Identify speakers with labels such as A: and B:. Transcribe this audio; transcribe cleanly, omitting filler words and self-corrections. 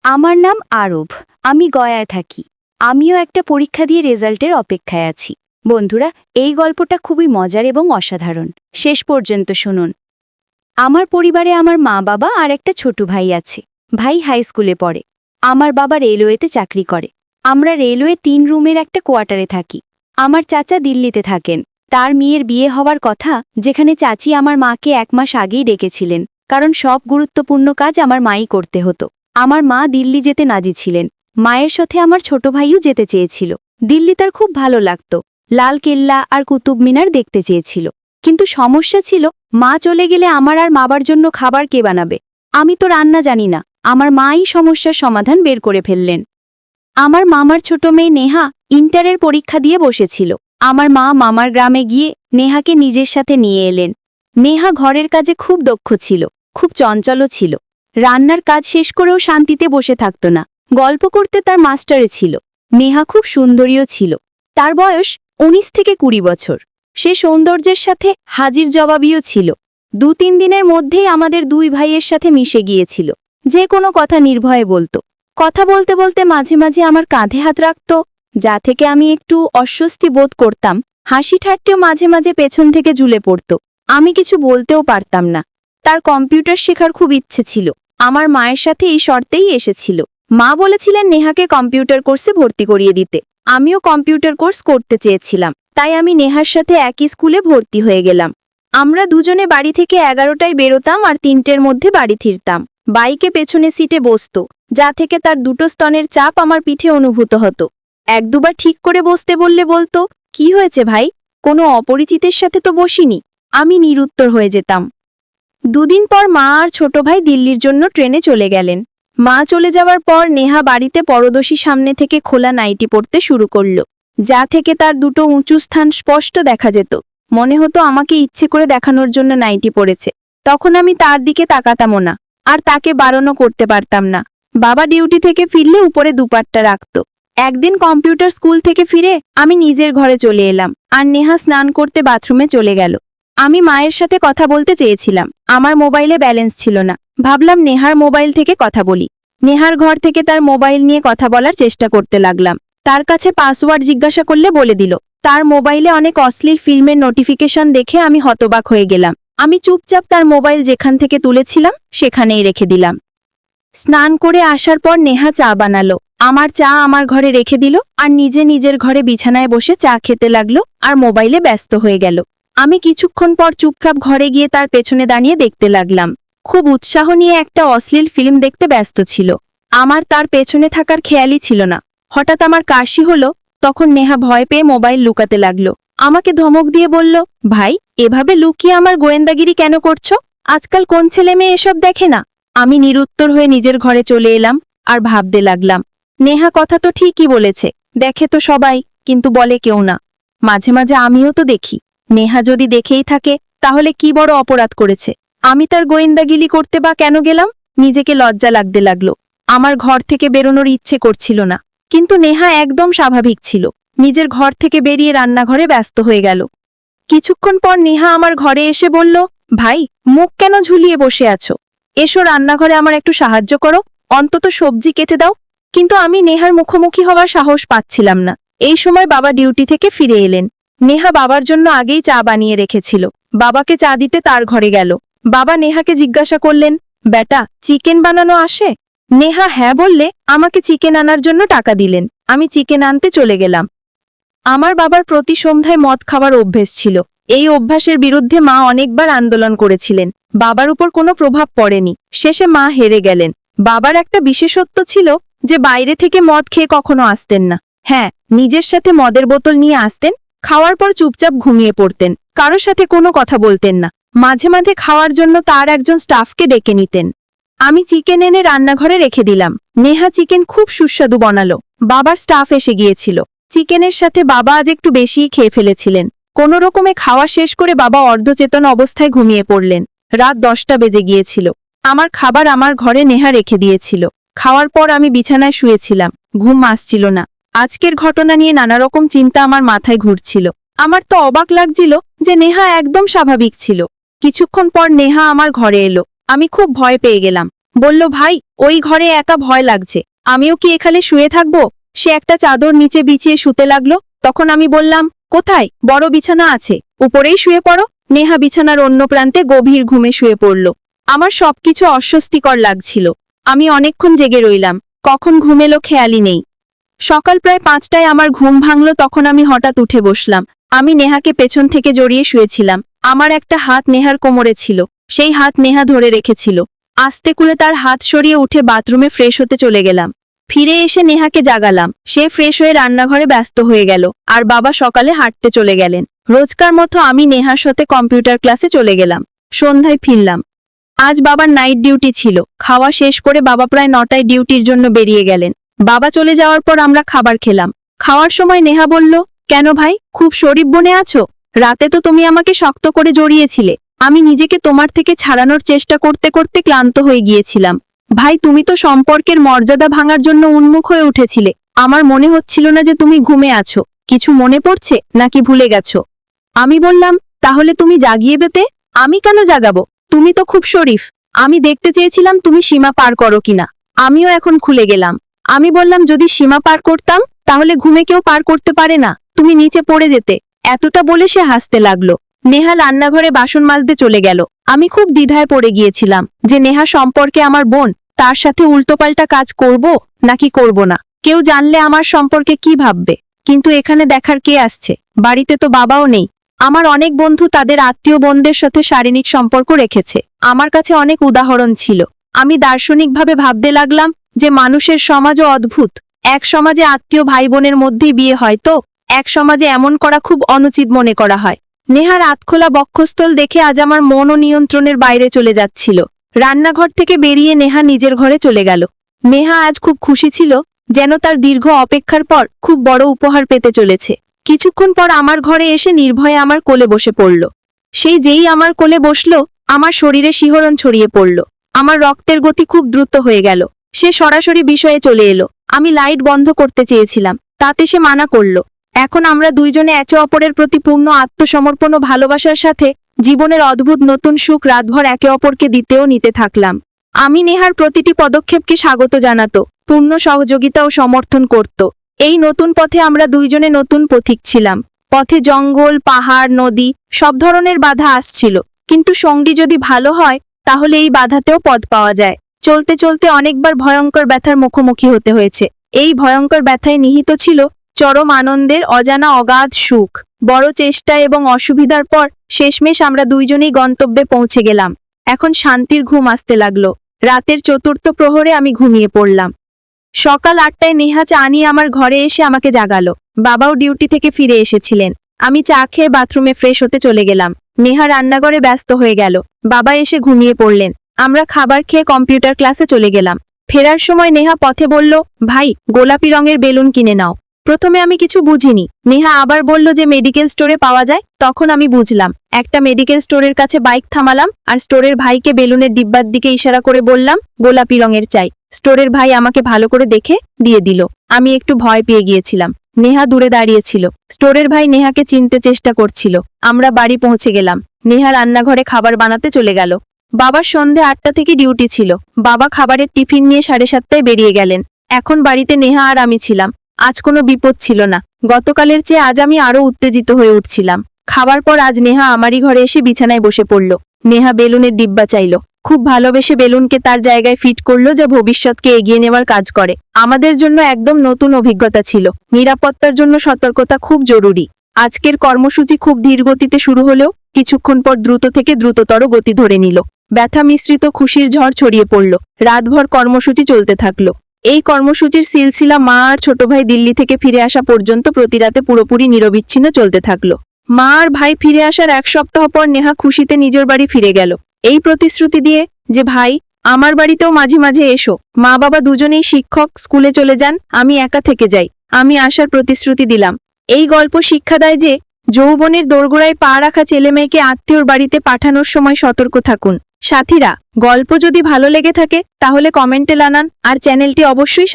A: আমার নাম আরব। আমি গয়ায় থাকি। আমিও একটা পরীক্ষা দিয়ে রেজাল্টের অপেক্ষায় আছি। বন্ধুরা, এই গল্পটা খুবই মজার এবং অসাধারণ। শেষ পর্যন্ত শুনুন। আমার পরিবারে আমার মা বাবা আর একটা ছোট ভাই আছে। ভাই হাই স্কুলে পড়ে। আমার বাবা রেলওয়েতে চাকরি করে। আমরা রেলওয়ে 3 রুমের একটা কোয়ার্টারে থাকি। আমার চাচা দিল্লিতে থাকেন। তার মেয়ের বিয়ে হওয়ার কথা, যেখানে চাচি আমার মাকে 1 মাস আগেই ডেকেছিলেন, কারণ সব গুরুত্বপূর্ণ কাজ আমার মাই করতে হতো। আমার মা দিল্লি যেতে নাজি ছিলেন। মায়ের সাথে আমার ছোট ভাইও যেতে চেয়েছিল। দিল্লি তার খুব ভালো লাগত। লাল কেল্লা আর কুতুব মিনার দেখতে চেয়েছিল। কিন্তু সমস্যা ছিল, মা চলে গেলে আমার আর বাবার জন্য খাবার কে বানাবে? আমি তো রান্না জানি না। আমার মাই সমস্যার সমাধান বের করে ফেললেন। আমার মামার ছোট মেয়ে নেহা ইন্টারের পরীক্ষা দিয়ে বসেছিল। আমার মা মামার গ্রামে গিয়ে নেহাকে নিজের সাথে নিয়ে এলেন। নেহা ঘরের কাজে খুব দক্ষ ছিল, খুব চঞ্চলও ছিল। রান্নার কাজ শেষ করেও শান্তিতে বসে থাকত না। গল্প করতে তার মাস্টারে ছিল। নেহা খুব সুন্দরীও ছিল। তার বয়স 19 থেকে 20 বছর। সে সৌন্দর্যের সাথে হাজির জবাবিও ছিল। 2-3 দিনের মধ্যেই আমাদের 2 ভাইয়ের সাথে মিশে গিয়েছিল। যে কোনো কথা নির্ভয়ে বলতো। কথা বলতে বলতে মাঝে মাঝে আমার কাঁধে হাত রাখত, যা থেকে আমি একটু অস্বস্তি বোধ করতাম। হাসি ঠাট্টেও মাঝে মাঝে পেছন থেকে ঝুলে পড়ত। আমি কিছু বলতেও পারতাম না। তার কম্পিউটার শেখার খুব ইচ্ছে ছিল। আমার মায়ের সাথে এই শর্তেই এসেছিল। মা বলেছিলেন নেহাকে কম্পিউটার কোর্সে ভর্তি করিয়ে দিতে। আমিও কম্পিউটার কোর্স করতে চেয়েছিলাম, তাই আমি নেহার সাথে একই স্কুলে ভর্তি হয়ে গেলাম। আমরা দুজনে বাড়ি থেকে 11টায় বেরোতাম আর 3টের মধ্যে বাড়ি ফিরতাম। বাইকে পেছনে সিটে বসত, যা থেকে তার 2টো স্তনের চাপ আমার পিঠে অনুভূত হতো। 1-2বার ঠিক করে বসতে বললে বলতো, কি হয়েছে ভাই? কোনো অপরিচিতের সাথে তো বসিনি। আমি নিরুত্তর হয়ে যেতাম। 2 দিন পর মা আর ছোট ভাই দিল্লির জন্য ট্রেনে চলে গেলেন। মা চলে যাওয়ার পর নেহা বাড়িতে পরদর্শী সামনে থেকে খোলা নাইটি পরতে শুরু করল, যা থেকে তার 2টো উঁচু স্থান স্পষ্ট দেখা যেত। মনে হতো আমাকে ইচ্ছে করে দেখানোর জন্য নাইটি পরেছে। তখন আমি তার দিকে তাকাতামও না, আর তাকে বারণও করতে পারতাম না। বাবা ডিউটি থেকে ফিরলে উপরে দুপাট্টা রাখত। একদিন কম্পিউটার স্কুল থেকে ফিরে আমি নিজের ঘরে চলে এলাম, আর নেহা স্নান করতে বাথরুমে চলে গেল। আমি মায়ের সাথে কথা বলতে চেয়েছিলাম। আমার মোবাইলে ব্যালেন্স ছিল না। ভাবলাম নেহার মোবাইল থেকে কথা বলি। নেহার ঘর থেকে তার মোবাইল নিয়ে কথা বলার চেষ্টা করতে লাগলাম। তার কাছে পাসওয়ার্ড জিজ্ঞাসা করলে বলে দিল। তার মোবাইলে অনেক অশ্লীল ফিল্মের নোটিফিকেশন দেখে আমি হতবাক হয়ে গেলাম। আমি চুপচাপ তার মোবাইল যেখান থেকে তুলেছিলাম সেখানেই রেখে দিলাম। স্নান করে আসার পর নেহা চা বানালো। আমার চা আমার ঘরে রেখে দিল, আর নিজের ঘরে বিছানায় বসে চা খেতে লাগলো আর মোবাইলে ব্যস্ত হয়ে গেল। আমি কিছুক্ষণ পর চুপচাপ ঘরে গিয়ে তার পেছনে দাঁড়িয়ে দেখতে লাগলাম। খুব উৎসাহ নিয়ে একটা অশ্লীল ফিল্ম দেখতে ব্যস্ত ছিল। আমার তার পেছনে থাকার খেয়ালই ছিল না। হঠাৎ আমার কাশি হলো। তখন নেহা ভয় পেয়ে মোবাইল লুকাতে লাগলো। আমাকে ধমক দিয়ে বলল, ভাই, এভাবে লুকিয়ে আমার গোয়েন্দাগিরি কেন করছো? আজকাল কোন ছেলে মেয়ে এসব দেখে না? আমি নিরুত্তর হয়ে নিজের ঘরে চলে এলাম আর ভাবতে লাগলাম, নেহা কথা তো ঠিকই বলেছে। দেখে তো সবাই, কিন্তু বলে কেউ না। মাঝে মাঝে আমিও তো দেখি। নেহা যদি দেখেই থাকে, তাহলে কি বড় অপরাধ করেছে? আমি তার গোয়েন্দাগিরি করতে বা কেন গেলাম? নিজেকে লজ্জা লাগতে লাগলো। আমার ঘর থেকে বেরোনোর ইচ্ছে করছিল না। কিন্তু নেহা একদম স্বাভাবিক ছিল। নিজের ঘর থেকে বেরিয়ে রান্নাঘরে ব্যস্ত হয়ে গেল। কিছুক্ষণ পর নেহা আমার ঘরে এসে বলল, ভাই, মুখ কেন ঝুলিয়ে বসে আছো? এসো রান্নাঘরে আমার একটু সাহায্য করো, অন্তত সবজি কেটে দাও। কিন্তু আমি নেহার মুখোমুখি হওয়ার সাহস পাচ্ছিলাম না। এই সময় বাবা ডিউটি থেকে ফিরে এলেন। নেহা বাবার জন্য আগেই চা বানিয়ে রেখেছিল। বাবাকে চা দিতে তার ঘরে গেল। বাবা নেহাকে জিজ্ঞাসা করলেন, বেটা, চিকেন বানানো আসে? নেহা হ্যাঁ বললে আমাকে চিকেন আনার জন্য টাকা দিলেন। আমি চিকেন আনতে চলে গেলাম। আমার বাবার প্রতি সন্ধ্যায় মদ খাওয়ার অভ্যেস ছিল। এই অভ্যাসের বিরুদ্ধে মা অনেকবার আন্দোলন করেছিলেন। বাবার উপর কোনো প্রভাব পড়েনি। শেষে মা হেরে গেলেন। বাবার একটা বিশেষত্ব ছিল যে বাইরে থেকে মদ খেয়ে কখনো আসতেন না। হ্যাঁ, নিজের সাথে মদের বোতল নিয়ে আসতেন। খাওয়ার পর চুপচাপ ঘুমিয়ে পড়তেন। কারোর সাথে কোনো কথা বলতেন না। মাঝে মাঝে খাওয়ার জন্য তার একজন স্টাফকে ডেকে নিতেন। আমি চিকেন এনে রান্নাঘরে রেখে দিলাম। নেহা চিকেন খুব সুস্বাদু বানালো। বাবার স্টাফ এসে গিয়েছিল। চিকেনের সাথে বাবা আজ একটু বেশিই খেয়ে ফেলেছিলেন। কোনো রকমে খাওয়া শেষ করে বাবা অর্ধচেতন অবস্থায় ঘুমিয়ে পড়লেন। রাত 10টা বেজে গিয়েছিল। আমার খাবার আমার ঘরে নেহা রেখে দিয়েছিল। খাওয়ার পর আমি বিছানায় শুয়েছিলাম। ঘুম আসছিল না। আজকের ঘটনা নিয়ে নানা রকম চিন্তা আমার মাথায় ঘুরছিল। আমার তো অবাক লাগছিল যে নেহা একদম স্বাভাবিক ছিল। কিছুক্ষণ পর নেহা আমার ঘরে এলো। আমি খুব ভয় পেয়ে গেলাম।
B: বলল, ভাই ওই ঘরে একা ভয় লাগছে, আমিও কি এখানে শুয়ে থাকবো? সে একটা চাদর নিচে বিছিয়ে শুতে লাগলো। তখন আমি বললাম, কোথায়? বড় বিছানা আছে, উপরেই শুয়ে পড়ো। নেহা বিছানার অন্য প্রান্তে গভীর ঘুমে শুয়ে পড়ল। আমার সবকিছু অস্বস্তিকর লাগছিল। আমি অনেকক্ষণ জেগে রইলাম, কখন ঘুম এলো খেয়ালই নেই। সকাল প্রায় 5টায় আমার ঘুম ভাঙল। তখন আমি হঠাৎ উঠে বসলাম। আমি নেহাকে পেছন থেকে জড়িয়ে শুয়েছিলাম। আমার একটা হাত নেহার কোমরে ছিল, সেই হাত নেহা ধরে রেখেছিল। আস্তে করে তার হাত সরিয়ে উঠে বাথরুমে ফ্রেশ হতে চলে গেলাম। ফিরে এসে নেহাকে জাগালাম। সে ফ্রেশ হয়ে রান্নাঘরে ব্যস্ত হয়ে গেল, আর বাবা সকালে হাঁটতে চলে গেলেন। রোজকার মতো আমি নেহার সাথে কম্পিউটার ক্লাসে চলে গেলাম। সন্ধ্যায় ফিরলাম। আজ বাবার নাইট ডিউটি ছিল। খাওয়া শেষ করে বাবা প্রায় 9টায় ডিউটির জন্য বেরিয়ে গেলেন। বাবা চলে যাওয়ার পর আমরা খাবার খেলাম। খাওয়ার সময় নেহা বলল, কেন ভাই, খুব শরীফ বনে আছো? রাতে তো তুমি আমাকে শক্ত করে জড়িয়েছিলে। আমি নিজেকে তোমার থেকে ছাড়ানোর চেষ্টা করতে করতে ক্লান্ত হয়ে গিয়েছিলাম। ভাই, তুমি তো সম্পর্কের মর্যাদা ভাঙার জন্য উন্মুখ হয়ে উঠেছিলে। আমার মনে হচ্ছিল না যে তুমি ঘুমে আছো। কিছু মনে পড়ছে নাকি ভুলে গেছো? আমি বললাম, তাহলে তুমি জাগিয়ে বেতে। আমি কেন জাগাবো? তুমি তো খুব শরীফ। আমি দেখতে চেয়েছিলাম তুমি সীমা পার করো কিনা। আমিও এখন খুলে গেলাম। আমি বললাম, যদি সীমা পার করতাম তাহলে ঘুমে কেউ পার করতে পারে না, তুমি নিচে পড়ে যেতে। এতটা বলে সে হাসতে লাগলো। নেহা রান্নাঘরে বাসন মাজতে চলে গেল। আমি খুব দ্বিধায় পড়ে গিয়েছিলাম যে নেহা সম্পর্কে আমার বোন, তার সাথে উল্টোপাল্টা কাজ করব নাকি করব না। কেউ জানলে আমার সম্পর্কে কি ভাববে? কিন্তু এখানে দেখার কে আসছে? বাড়িতে তো বাবাও নেই। আমার অনেক বন্ধু তাদের আত্মীয় বোনদের সাথে শারীরিক সম্পর্ক রেখেছে। আমার কাছে অনেক উদাহরণ ছিল। আমি দার্শনিকভাবে ভাবতে লাগলাম যে মানুষের সমাজও অদ্ভুত। এক সমাজে আত্মীয় ভাই বোনের মধ্যেই বিয়ে হয়, তো এক সমাজে এমন করা খুব অনুচিত মনে করা হয়। নেহার আতখোলা বক্ষস্থল দেখে আজ আমার মনও নিয়ন্ত্রণের বাইরে চলে যাচ্ছিল। রান্নাঘর থেকে বেরিয়ে নেহা নিজের ঘরে চলে গেল। নেহা আজ খুব খুশি ছিল, যেন তার দীর্ঘ অপেক্ষার পর খুব বড় উপহার পেতে চলেছে। কিছুক্ষণ পর আমার ঘরে এসে নির্ভয়ে আমার কোলে বসে পড়ল। সেই যেই আমার কোলে বসল, আমার শরীরে শিহরণ ছড়িয়ে পড়ল। আমার রক্তের গতি খুব দ্রুত হয়ে গেল। সে সরাসরি বিষয়ে চলে এলো। আমি লাইট বন্ধ করতে চেয়েছিলাম, তাতে সে মানা করল। এখন আমরা দুইজনে একে অপরের প্রতি পূর্ণ আত্মসমর্পণ ও ভালোবাসার সাথে জীবনের অদ্ভুত নতুন সুখ রাতভর একে অপরকে দিতেও নিতে থাকলাম। আমি নেহার প্রতিটি পদক্ষেপকে স্বাগত জানাতো, পূর্ণ সহযোগিতা ও সমর্থন করত। এই নতুন পথে আমরা দুইজনে নতুন পথিক ছিলাম। পথে জঙ্গল, পাহাড়, নদী সব ধরনের বাধা আসছিল, কিন্তু সঙ্গী যদি ভালো হয় তাহলে এই বাধাতেও পথ পাওয়া যায়। চলতে চলতে অনেকবার ভয়ঙ্কর ব্যথার মুখোমুখি হতে হয়েছে। এই ভয়ঙ্কর ব্যথায় নিহিত ছিল চরম আনন্দের অজানা অগাধ সুখ। বড় চেষ্টা এবং অসুবিধার পর শেষমেশ আমরা দুইজনেই গন্তব্যে পৌঁছে গেলাম। এখন শান্তির ঘুম আসতে লাগলো। রাতের 4র্থ প্রহরে আমি ঘুমিয়ে পড়লাম। সকাল 8টায় নেহা চা নিয়ে আমার ঘরে এসে আমাকে জাগালো। বাবাও ডিউটি থেকে ফিরে এসেছিলেন। আমি চা খেয়ে বাথরুমে ফ্রেশ হতে চলে গেলাম। নেহা রান্নাঘরে ব্যস্ত হয়ে গেল। বাবা এসে ঘুমিয়ে পড়লেন। আমরা খাবার খেয়ে কম্পিউটার ক্লাসে চলে গেলাম। ফেরার সময় নেহা পথে বলল, ভাই, গোলাপি রঙের বেলুন কিনে নাও। প্রথমে আমি কিছু বুঝিনি। নেহা আবার বলল যে মেডিকেল স্টোরে পাওয়া যায়। তখন আমি বুঝলাম। একটা মেডিকেল স্টোরের কাছে বাইক থামালাম আর স্টোরের ভাইকে বেলুনের ডিব্বার দিকে ইশারা করে বললাম, গোলাপি রঙের চাই। স্টোরের ভাই আমাকে ভালো করে দেখে দিয়ে দিল। আমি একটু ভয় পেয়ে গিয়েছিলাম। নেহা দূরে দাঁড়িয়েছিল। স্টোরের ভাই নেহাকে চিনতে চেষ্টা করছিল। আমরা বাড়ি পৌঁছে গেলাম। নেহা রান্নাঘরে খাবার বানাতে চলে গেল। বাবার সন্ধে 8টা থেকে ডিউটি ছিল। বাবা খাবারের টিফিন নিয়ে 7:30টায় বেরিয়ে গেলেন। এখন বাড়িতে নেহা আর আমি ছিলাম। আজ কোনো বিপদ ছিল না। গতকালের চেয়ে আজ আমি আরও উত্তেজিত হয়ে উঠছিলাম। খাবার পর আজ নেহা আমারই ঘরে এসে বিছানায় বসে পড়ল। নেহা বেলুনের ডিব্বা চাইল। খুব ভালোবেসে বেলুনকে তার জায়গায় ফিট করলো, যা ভবিষ্যৎকে এগিয়ে নেওয়ার কাজ করে। আমাদের জন্য একদম নতুন অভিজ্ঞতা ছিল। নিরাপত্তার জন্য সতর্কতা খুব জরুরি। আজকের কর্মসূচি খুব ধীর গতিতে শুরু হলেও কিছুক্ষণ পর দ্রুত থেকে দ্রুততর গতি ধরে নিল। ব্যথা মিশ্রিত খুশির ঝড় ছড়িয়ে পড়ল। রাতভর কর্মসূচি চলতে থাকলো। এই কর্মসূচির সিলসিলা মা আর ছোট ভাই দিল্লি থেকে ফিরে আসা পর্যন্ত প্রতি রাতে পুরোপুরি নিরবিচ্ছিন্ন চলতে থাকলো। মা আর ভাই ফিরে আসার 1 সপ্তাহ পর নেহা খুশিতে নিজের বাড়ি ফিরে গেল, এই প্রতিশ্রুতি দিয়ে যে, ভাই, আমার বাড়িতেও মাঝে মাঝে এসো। মা বাবা দুজনেই শিক্ষক, স্কুলে চলে যান, আমি একা থেকে যাই। আমি আসার প্রতিশ্রুতি দিলাম। এই গল্প শিক্ষা দেয় যে যৌবনের দোরগোড়ায় পা রাখা ছেলেমেয়েকে আত্মীয়র বাড়িতে পাঠানোর সময় সতর্ক থাকুন। সাথীরা, গল্প যদি ভালো লেগে থাকে তাহলে কমেন্টে জানান আর চ্যানেলটি অবশ্যই